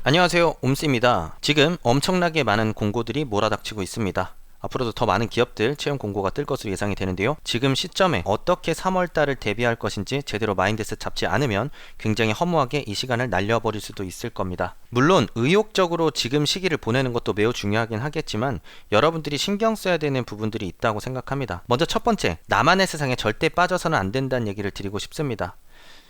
안녕하세요, 옴씨입니다. 지금 엄청나게 많은 공고들이 몰아닥치고 있습니다. 앞으로도 더 많은 기업들 채용 공고가 뜰 것으로 예상이 되는데요. 지금 시점에 어떻게 3월달을 대비할 것인지 제대로 마인드셋 잡지 않으면 굉장히 허무하게 이 시간을 날려버릴 수도 있을 겁니다. 물론 의욕적으로 지금 시기를 보내는 것도 매우 중요하긴 하겠지만 여러분들이 신경 써야 되는 부분들이 있다고 생각합니다. 먼저 첫 번째, 나만의 세상에 절대 빠져서는 안 된다는 얘기를 드리고 싶습니다.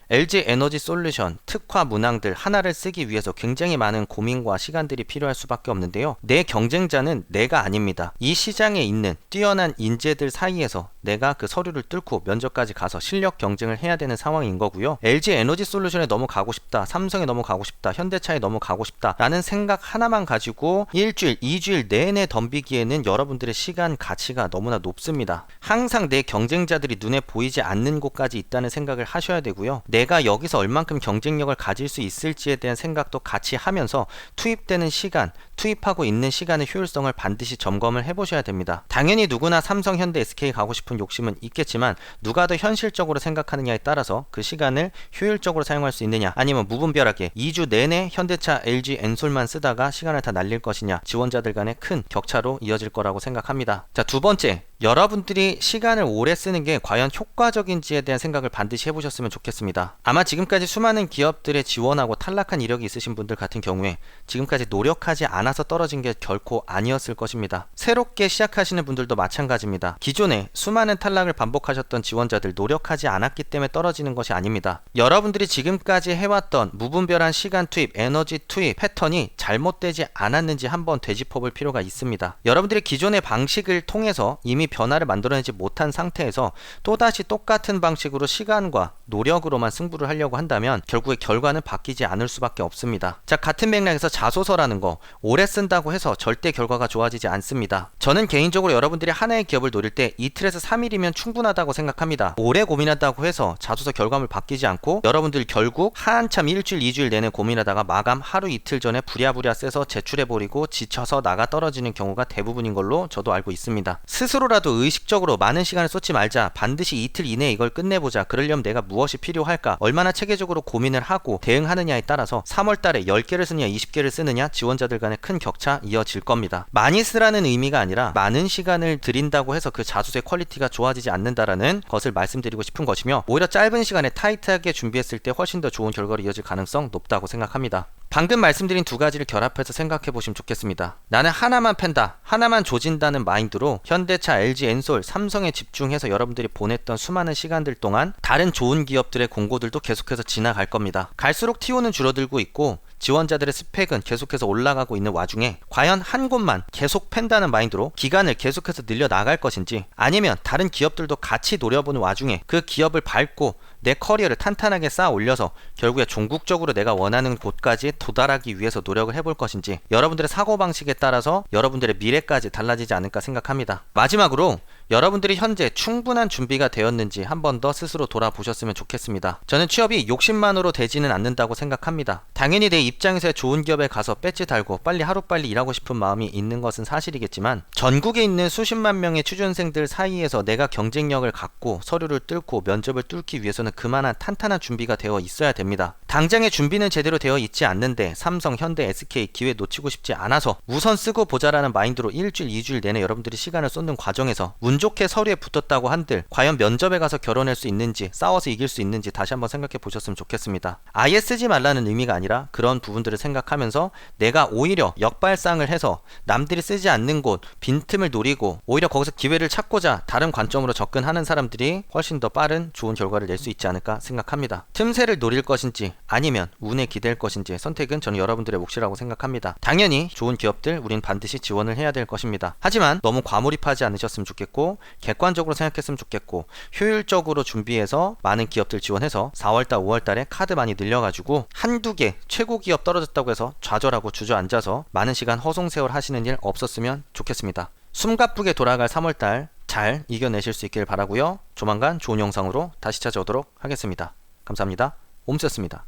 LG 에너지 솔루션, 특화 문항들 하나를 쓰기 위해서 굉장히 많은 고민과 시간들이 필요할 수밖에 없는데요. 내 경쟁자는 내가 아닙니다. 이 시장에 있는 뛰어난 인재들 사이에서 내가 그 서류를 뚫고 면접까지 가서 실력 경쟁을 해야 되는 상황인 거고요. LG 에너지 솔루션에 너무 가고 싶다, 삼성에 너무 가고 싶다, 현대차에 너무 가고 싶다 라는 생각 하나만 가지고 일주일, 2주일 내내 덤비기에는 여러분들의 시간 가치가 너무나 높습니다. 항상 내 경쟁자들이 눈에 보이지 않는 곳까지 있다는 생각을 하셔야 되고요. 내가 여기서 얼만큼 경쟁력을 가질 수 있을지에 대한 생각도 같이 하면서 투입되는 시간, 투입하고 있는 시간의 효율성을 반드시 점검을 해보셔야 됩니다. 당연히 누구나 삼성, 현대, SK 가고 싶은 욕심은 있겠지만 누가 더 현실적으로 생각하느냐에 따라서 그 시간을 효율적으로 사용할 수 있느냐, 아니면 무분별하게 2주 내내 현대차, LG, 엔솔만 쓰다가 시간을 다 날릴 것이냐, 지원자들 간의 큰 격차로 이어질 거라고 생각합니다. 자, 두 번째, 여러분들이 시간을 오래 쓰는 게 과연 효과적인지에 대한 생각을 반드시 해보셨으면 좋겠습니다. 아마 지금까지 수많은 기업들에 지원하고 탈락한 이력이 있으신 분들 같은 경우에 지금까지 노력하지 않아서 떨어진 게 결코 아니었을 것입니다. 새롭게 시작하시는 분들도 마찬가지입니다. 기존에 수많은 탈락을 반복하셨던 지원자들, 노력하지 않았기 때문에 떨어지는 것이 아닙니다. 여러분들이 지금까지 해왔던 무분별한 시간 투입, 에너지 투입 패턴이 잘못되지 않았는지 한번 되짚어볼 필요가 있습니다. 여러분들이 기존의 방식을 통해서 이미 변화를 만들어내지 못한 상태에서 또다시 똑같은 방식으로 시간과 노력으로만 승부를 하려고 한다면 결국에 결과는 바뀌지 않을 수밖에 없습니다. 자, 같은 맥락에서 자소서라는 거 오래 쓴다고 해서 절대 결과가 좋아지지 않습니다. 저는 개인적으로 여러분들이 하나의 기업을 노릴 때 이틀에서 3일이면 충분하다고 생각합니다. 오래 고민한다고 해서 자소서 결과물 바뀌지 않고 여러분들 결국 한참 일주일, 2주일 내내 고민하다가 마감 하루 이틀 전에 부랴부랴 써서 제출해버리고 지쳐서 나가 떨어지는 경우가 대부분인 걸로 저도 알고 있습니다. 스스로라도 의식적으로 많은 시간을 쏟지 말자, 반드시 이틀 이내에 이걸 끝내보자, 그러려면 내가 무엇이 필요할까, 얼마나 체계적으로 고민을 하고 대응하느냐에 따라서 3월달에 10개를 쓰느냐 20개를 쓰느냐 지원자들 간의 큰 격차 이어질 겁니다. 많이 쓰라는 의미가 아니라 많은 시간을 들인다고 해서 그 자소서의 퀄리티가 좋아지지 않는다라는 것을 말씀드리고 싶은 것이며, 오히려 짧은 시간에 타이트하게 준비했을 때 훨씬 더 좋은 결과로 이어질 가능성 높다고 생각합니다. 방금 말씀드린 두 가지를 결합해서 생각해 보시면 좋겠습니다. 나는 하나만 팬다, 하나만 조진다는 마인드로 현대차, LG, 엔솔, 삼성에 집중해서 여러분들이 보냈던 수많은 시간들 동안 다른 좋은 기업들의 공고들도 계속해서 지나갈 겁니다. 갈수록 TO는 줄어들고 있고 지원자들의 스펙은 계속해서 올라가고 있는 와중에 과연 한 곳만 계속 팬다는 마인드로 기간을 계속해서 늘려 나갈 것인지, 아니면 다른 기업들도 같이 노려보는 와중에 그 기업을 밟고 내 커리어를 탄탄하게 쌓아 올려서 결국에 종국적으로 내가 원하는 곳까지 도달하기 위해서 노력을 해볼 것인지, 여러분들의 사고방식에 따라서 여러분들의 미래까지 달라지지 않을까 생각합니다. 마지막으로 여러분들이 현재 충분한 준비가 되었는지 한 번 더 스스로 돌아보셨으면 좋겠습니다. 저는 취업이 욕심만으로 되지는 않는다고 생각합니다. 당연히 내 입장에서 좋은 기업에 가서 배지 달고 빨리 하루빨리 일하고 싶은 마음이 있는 것은 사실이겠지만, 전국에 있는 수십만 명의 취준생들 사이에서 내가 경쟁력을 갖고 서류를 뚫고 면접을 뚫기 위해서는 그만한 탄탄한 준비가 되어 있어야 됩니다. 당장의 준비는 제대로 되어 있지 않는데 삼성, 현대, SK 기회 놓치고 싶지 않아서 우선 쓰고 보자라는 마인드로 일주일, 2주일 내내 여러분들이 시간을 쏟는 과정에서 운 좋게 서류에 붙었다고 한들 과연 면접에 가서 결혼할 수 있는지, 싸워서 이길 수 있는지 다시 한번 생각해 보셨으면 좋겠습니다. 아예 쓰지 말라는 의미가 아니라 그런 부분들을 생각하면서 내가 오히려 역발상을 해서 남들이 쓰지 않는 곳, 빈틈을 노리고 오히려 거기서 기회를 찾고자 다른 관점으로 접근하는 사람들이 훨씬 더 빠른 좋은 결과를 낼 수 있지 않을까 생각합니다. 틈새를 노릴 것인지 아니면 운에 기댈 것인지의 선택은 저는 여러분들의 몫이라고 생각합니다. 당연히 좋은 기업들 우린 반드시 지원을 해야 될 것입니다. 하지만 너무 과몰입하지 않으셨으면 좋겠고, 객관적으로 생각했으면 좋겠고, 효율적으로 준비해서 많은 기업들 지원해서 4월달, 5월달에 카드 많이 늘려가지고 한두 개 최고 기업 떨어졌다고 해서 좌절하고 주저앉아서 많은 시간 허송세월 하시는 일 없었으면 좋겠습니다. 숨가쁘게 돌아갈 3월달 잘 이겨내실 수 있길 바라고요. 조만간 좋은 영상으로 다시 찾아오도록 하겠습니다. 감사합니다. 옴스였습니다.